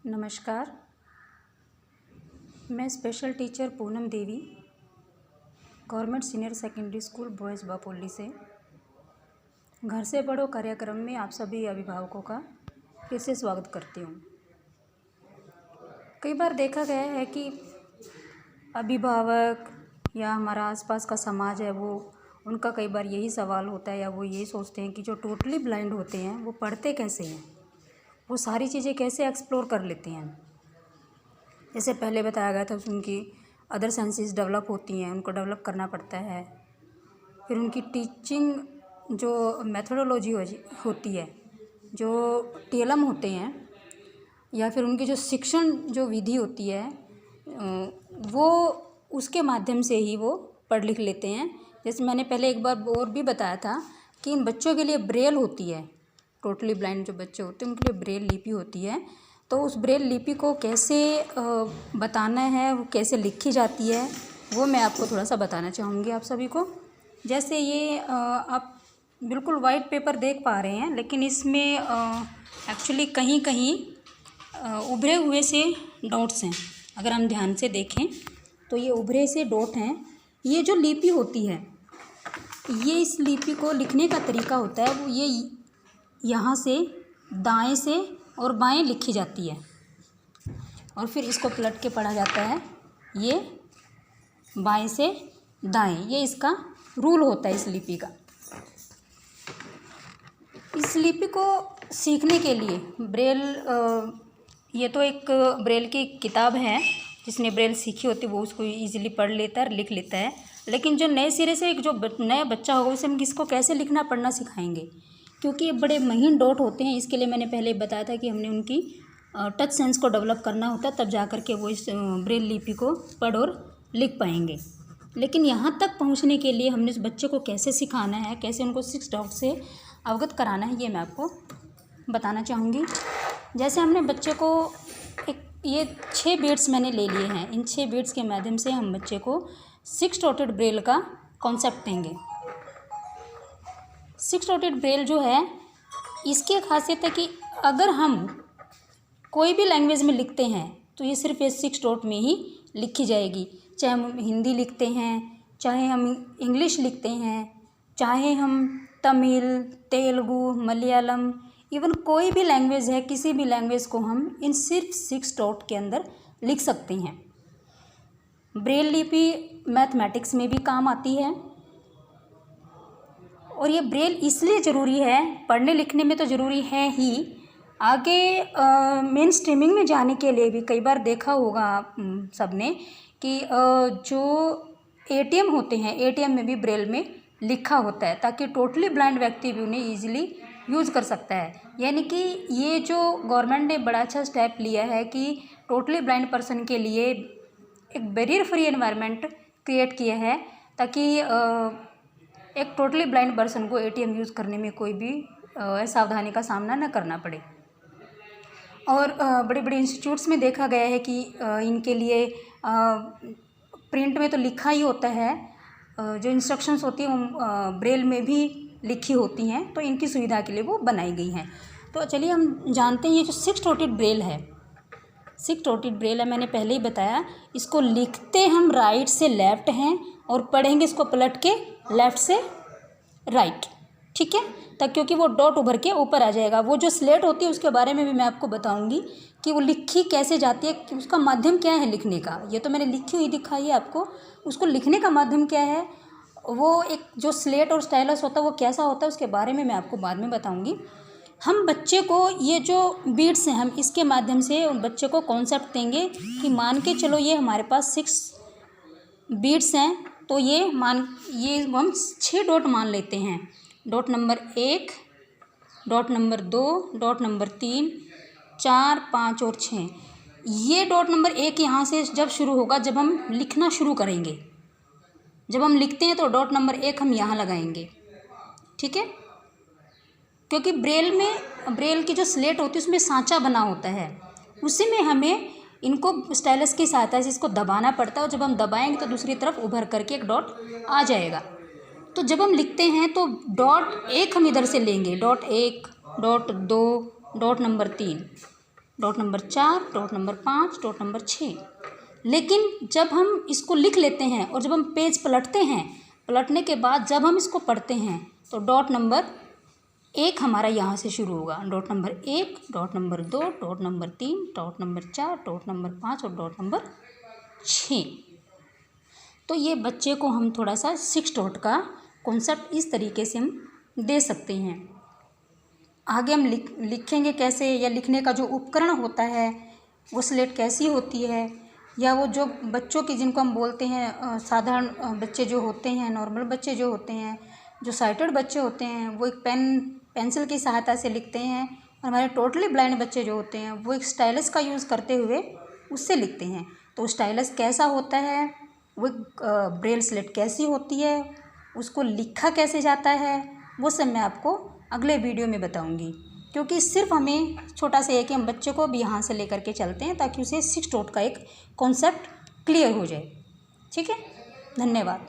नमस्कार। मैं special teacher Poonam Devi, government senior secondary school boys Bapoli से घर से पढ़ो कार्यक्रम में आप सभी अभिभावकों का फिर से स्वागत करती हूँ। कई बार देखा गया है कि अभिभावक या हमारा आसपास का समाज है उनका कई बार यही सवाल होता है या वो यही सोचते हैं कि जो टोटली ब्लाइंड होते हैं वो पढ़ते कैसे हैं, वो सारी चीज़ें कैसे एक्सप्लोर कर लेते हैं। जैसे पहले बताया गया था उनकी अदर सेंसेस डेवलप होती हैं, उनको डेवलप करना पड़ता है। फिर उनकी टीचिंग जो मेथोडोलॉजी होती है, जो टीएलएम होते हैं, या फिर उनकी जो शिक्षण जो विधि होती है वो उसके माध्यम से ही वो पढ़ लिख लेते हैं। जैसे मैंने पहले एक बार और भी बताया था कि इन बच्चों के लिए ब्रेल होती है, टोटली ब्लाइंड जो बच्चे होते हैं उनके लिए ब्रेल लिपि होती है। तो उस ब्रेल लिपि को कैसे बताना है, वो कैसे लिखी जाती है, वो मैं आपको थोड़ा सा बताना चाहूँगी आप सभी को। जैसे ये आप बिल्कुल वाइट पेपर देख पा रहे हैं, लेकिन इसमें एक्चुअली कहीं कहीं उभरे हुए से डॉट्स हैं। अगर हम ध्यान से देखें तो ये उभरे से डॉट हैं। ये जो लिपि होती है, ये इस लिपि को लिखने का तरीका होता है वो ये यहाँ से दाएं से और बाएं लिखी जाती है और फिर इसको पलट के पढ़ा जाता है, ये बाएं से दाएं। ये इसका रूल होता है इस लिपि का। इस लिपि को सीखने के लिए ब्रेल ये तो एक ब्रेल की किताब है, जिसने ब्रेल सीखी होती है वो उसको इजीली पढ़ लेता है, लिख लेता है। लेकिन जो नए सिरे से एक जो नया बच्चा होगा उसे हम किसको कैसे लिखना पढ़ना सिखाएंगे, क्योंकि ये बड़े महीन डॉट होते हैं। इसके लिए मैंने पहले बताया था कि हमने उनकी टच सेंस को डेवलप करना होता है, तब जा कर के वो इस ब्रेल लिपि को पढ़ और लिख पाएंगे। लेकिन यहाँ तक पहुँचने के लिए हमने उस बच्चे को कैसे सिखाना है, कैसे उनको 6 डॉट से अवगत कराना है, ये मैं आपको बताना चाहूँगी। जैसे हमने बच्चे को ये 6 बीट्स मैंने ले लिए हैं। इन 6 बीट्स के माध्यम से हम बच्चे को 6 डॉटेड ब्रेल का कॉन्सेप्ट देंगे। 6 डॉटेड ब्रेल जो है, इसकी खासियत है कि अगर हम कोई भी लैंग्वेज में लिखते हैं तो ये सिर्फ ये 6 डॉट में ही लिखी जाएगी। चाहे हम हिंदी लिखते हैं, चाहे हम इंग्लिश लिखते हैं, चाहे हम तमिल, तेलुगु, मलयालम, इवन कोई भी लैंग्वेज है, किसी भी लैंग्वेज को हम इन सिर्फ 6 डॉट के अंदर लिख सकते हैं। ब्रेल लिपि मैथमेटिक्स में भी काम आती है और ये ब्रेल इसलिए ज़रूरी है, पढ़ने लिखने में तो ज़रूरी है ही, आगे मेन स्ट्रीमिंग में जाने के लिए भी। कई बार देखा होगा आप सबने कि जो एटीएम होते हैं, एटीएम में भी ब्रेल में लिखा होता है ताकि टोटली ब्लाइंड व्यक्ति भी उन्हें ईजिली यूज़ कर सकता है। यानी कि ये जो गवर्नमेंट ने बड़ा अच्छा स्टेप लिया है कि टोटली ब्लाइंड पर्सन के लिए एक बैरियर फ्री एनवायरनमेंट क्रिएट किया है, ताकि एक टोटली ब्लाइंड पर्सन को एटीएम यूज़ करने में कोई भी असावधानी का सामना न करना पड़े। और बड़े बड़े इंस्टीट्यूट्स में देखा गया है कि इनके लिए प्रिंट में तो लिखा ही होता है, जो इंस्ट्रक्शंस होती हैं वो ब्रेल में भी लिखी होती हैं, तो इनकी सुविधा के लिए वो बनाई गई हैं। तो चलिए हम जानते हैं ये जो 6 डॉटेड ब्रेल है, 6 डॉटेड ब्रेल है, मैंने पहले ही बताया। इसको लिखते हम राइट से लेफ़्ट हैं और पढ़ेंगे इसको पलट के लेफ़्ट से राइट, ठीक है, तब क्योंकि वो डॉट उभर के ऊपर आ जाएगा। वो जो स्लेट होती है उसके बारे में भी मैं आपको बताऊंगी कि वो लिखी कैसे जाती है, कि उसका माध्यम क्या है लिखने का। ये तो मैंने लिखी हुई दिखाई है आपको, उसको लिखने का माध्यम क्या है, वो एक जो स्लेट और स्टाइलस होता है वो कैसा होता है, उसके बारे में मैं आपको बाद में बताऊँगी। हम बच्चे को ये जो बीट्स हैं, हम इसके माध्यम से बच्चे को कॉन्सेप्ट देंगे कि मान के चलो ये हमारे पास 6 बीट्स हैं, तो ये हम 6 डॉट मान लेते हैं। Dot number 1, dot number 2, dot number 3, 4, 5 और 6। ये डॉट नंबर 1 यहाँ से जब शुरू होगा, जब हम लिखना शुरू करेंगे, जब हम लिखते हैं तो डॉट नंबर 1 हम यहाँ लगाएंगे, ठीक है, क्योंकि ब्रेल की जो स्लेट होती है उसमें सांचा बना होता है, उसी में हमें इनको स्टाइलस की सहायता से इसको दबाना पड़ता है और जब हम दबाएंगे तो दूसरी तरफ उभर करके एक डॉट आ जाएगा। तो जब हम लिखते हैं तो डॉट 1 हम इधर से लेंगे, dot 1, dot 2, dot number 3, dot number 4, dot number 5, dot number 6। लेकिन जब हम इसको लिख लेते हैं और जब हम पेज पलटते हैं, पलटने के बाद जब हम इसको पढ़ते हैं तो डॉट नंबर 1 हमारा यहाँ से शुरू होगा। Dot number 1, dot number 2, dot number 3, dot number 4, dot number 5 और डॉट नंबर 6। तो ये बच्चे को हम थोड़ा सा 6 डॉट का कॉन्सेप्ट इस तरीके से हम दे सकते हैं। आगे हम लिखेंगे कैसे, या लिखने का जो उपकरण होता है वो स्लेट कैसी होती है, या वो जो बच्चों की जिनको हम बोलते हैं साधारण बच्चे जो होते हैं, नॉर्मल बच्चे जो होते हैं, जो साइटेड बच्चे होते हैं वो एक पेंसिल की सहायता से लिखते हैं, और हमारे टोटली ब्लाइंड बच्चे जो होते हैं वो एक स्टाइलस का यूज़ करते हुए उससे लिखते हैं। तो स्टाइलस कैसा होता है, वो ब्रेल स्लेट कैसी होती है, उसको लिखा कैसे जाता है, वो सब मैं आपको अगले वीडियो में बताऊंगी। क्योंकि सिर्फ हमें छोटा सा एक हम बच्चे को भी यहाँ से लेकर के चलते हैं ताकि उसे 6 डॉट का एक कॉन्सेप्ट क्लियर हो जाए। ठीक है, धन्यवाद।